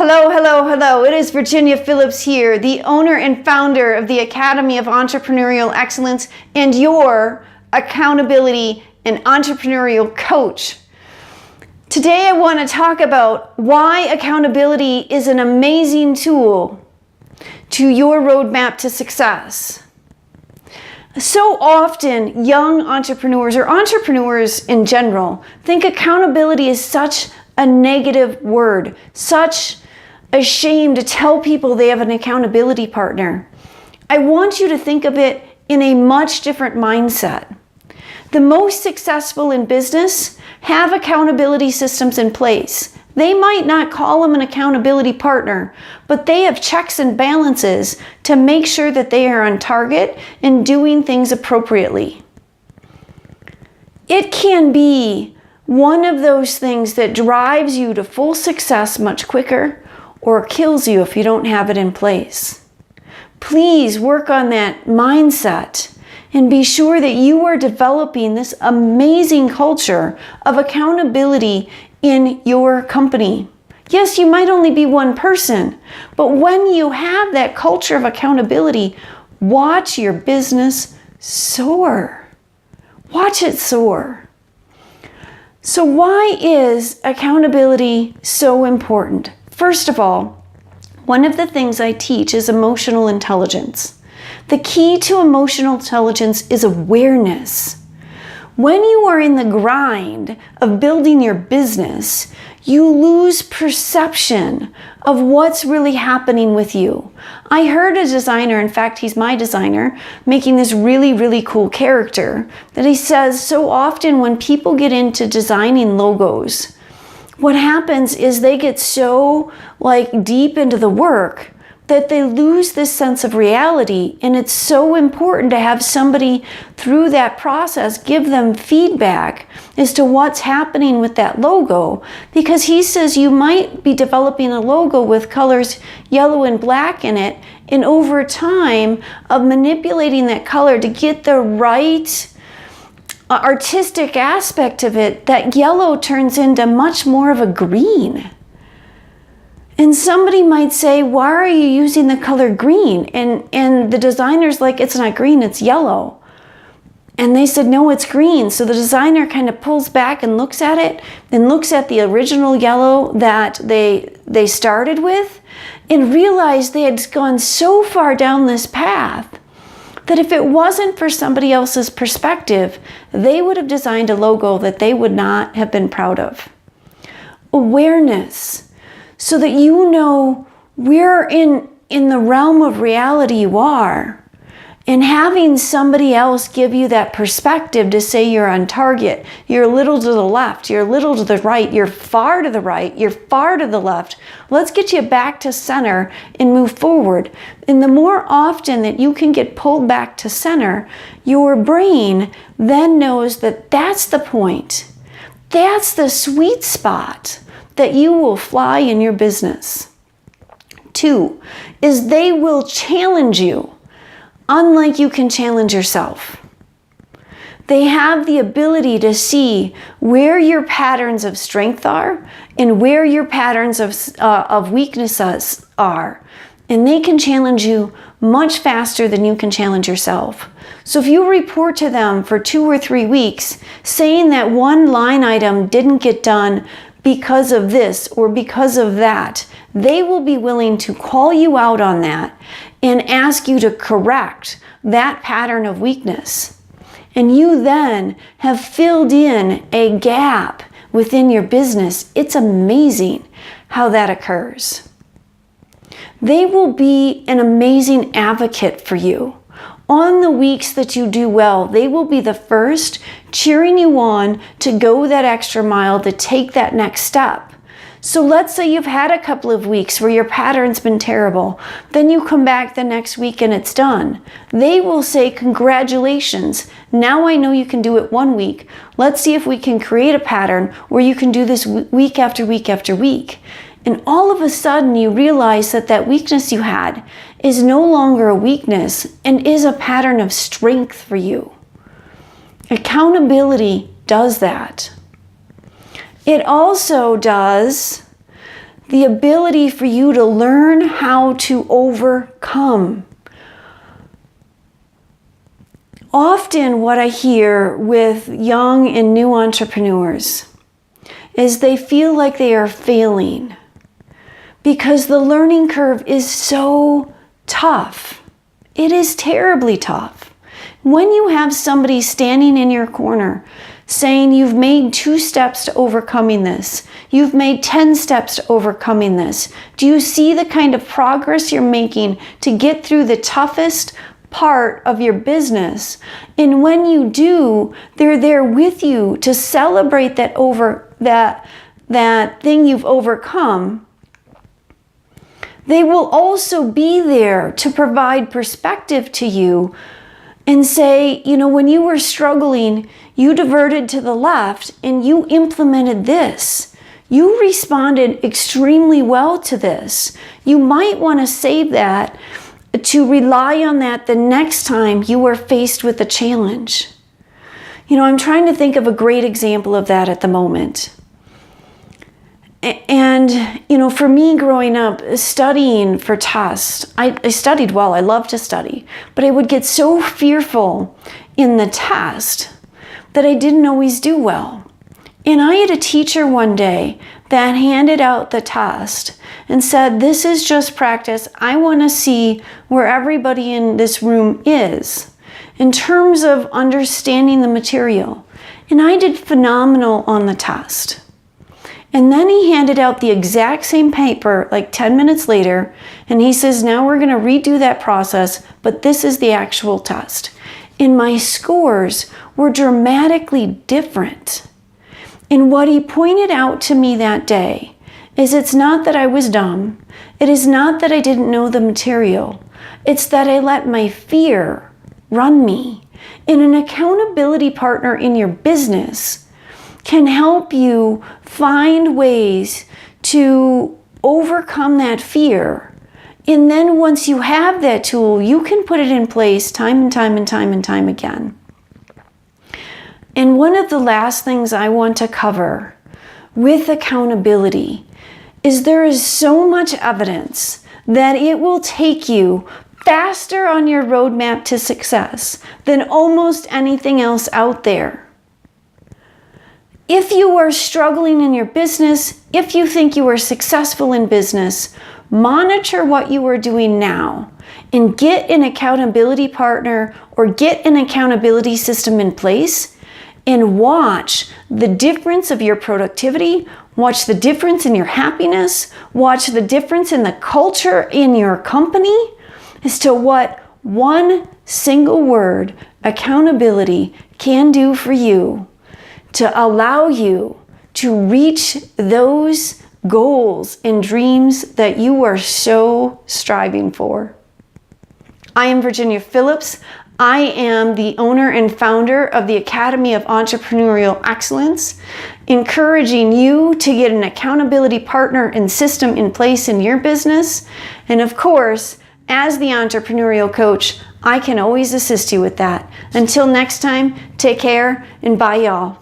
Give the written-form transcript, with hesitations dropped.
Hello, hello, hello. It is Virginia Phillips here, the owner and founder of the Academy of Entrepreneurial Excellence and your accountability and entrepreneurial coach. Today I want to talk about why accountability is an amazing tool to your roadmap to success. So often, young entrepreneurs or entrepreneurs in general think accountability is such a negative word, such a shame to tell people they have an accountability partner. I want you to think of it in a much different mindset. The most successful in business have accountability systems in place. They might not call them an accountability partner, but they have checks and balances to make sure that they are on target and doing things appropriately. It can be one of those things that drives you to full success much quicker or kills you if you don't have it in place. Please work on that mindset and be sure that you are developing this amazing culture of accountability in your company. Yes, you might only be one person, but when you have that culture of accountability, watch your business soar. Watch it soar. So why is accountability so important? First of all, one of the things I teach is emotional intelligence. The key to emotional intelligence is awareness. When you are in the grind of building your business, you lose perception of what's really happening with you. I heard a designer, in fact, he's my designer, making this really, really cool character that he says so often when people get into designing logos, what happens is they get so deep into the work that they lose this sense of reality, and it's so important to have somebody through that process give them feedback as to what's happening with that logo, because he says you might be developing a logo with colors yellow and black in it, and over time of manipulating that color to get the right artistic aspect of it, that yellow turns into much more of a green. And somebody might say, why are you using the color green? And the designer's like, it's not green, it's yellow. And they said, no, it's green. So the designer kind of pulls back and looks at it and looks at the original yellow that they started with and realized they had gone so far down this path that if it wasn't for somebody else's perspective, they would have designed a logo that they would not have been proud of. Awareness. So that you know where in the realm of reality you are, and having somebody else give you that perspective to say you're on target, you're a little to the left, you're a little to the right, you're far to the right, you're far to the left. Let's get you back to center and move forward. And the more often that you can get pulled back to center, your brain then knows that that's the point. That's the sweet spot that you will fly in your business. 2 is they will challenge you, unlike you can challenge yourself. They have the ability to see where your patterns of strength are and where your patterns of weaknesses are. And they can challenge you much faster than you can challenge yourself. So if you report to them for 2 or 3 weeks saying that one line item didn't get done because of this or because of that, they will be willing to call you out on that and ask you to correct that pattern of weakness. And you then have filled in a gap within your business. It's amazing how that occurs. They will be an amazing advocate for you. On the weeks that you do well, they will be the first cheering you on to go that extra mile, to take that next step. So let's say you've had a couple of weeks where your pattern's been terrible. Then you come back the next week and it's done. They will say, congratulations. Now I know you can do it 1 week. Let's see if we can create a pattern where you can do this week after week after week. And all of a sudden you realize that that weakness you had is no longer a weakness and is a pattern of strength for you. Accountability does that. It also does the ability for you to learn how to overcome. Often what I hear with young and new entrepreneurs is they feel like they are failing because the learning curve is so tough. It is terribly tough. When you have somebody standing in your corner saying you've made 2 steps to overcoming this, you've made 10 steps to overcoming this, do you see the kind of progress you're making to get through the toughest part of your business? And when you do, they're there with you to celebrate that thing you've overcome. They will also be there to provide perspective to you and say, when you were struggling, you diverted to the left and you implemented this. You responded extremely well to this. You might want to save that to rely on that the next time you are faced with a challenge. I'm trying to think of a great example of that at the moment. And, for me growing up, studying for tests, I studied well, I love to study, but I would get so fearful in the test that I didn't always do well. And I had a teacher one day that handed out the test and said, this is just practice. I want to see where everybody in this room is in terms of understanding the material. And I did phenomenal on the test. And then he handed out the exact same paper like 10 minutes later, and he says, now we're going to redo that process, but this is the actual test. And my scores were dramatically different. And what he pointed out to me that day is it's not that I was dumb. It is not that I didn't know the material. It's that I let my fear run me. And an accountability partner in your business can help you find ways to overcome that fear. And then once you have that tool, you can put it in place time and time and time and time again. And one of the last things I want to cover with accountability is there is so much evidence that it will take you faster on your roadmap to success than almost anything else out there. If you are struggling in your business, if you think you are successful in business, monitor what you are doing now and get an accountability partner or get an accountability system in place and watch the difference of your productivity, watch the difference in your happiness, watch the difference in the culture in your company as to what one single word, accountability, can do for you to allow you to reach those goals and dreams that you are so striving for. I am Virginia Phillips. I am the owner and founder of the Academy of Entrepreneurial Excellence, encouraging you to get an accountability partner and system in place in your business. And of course, as the entrepreneurial coach, I can always assist you with that. Until next time, take care and bye y'all.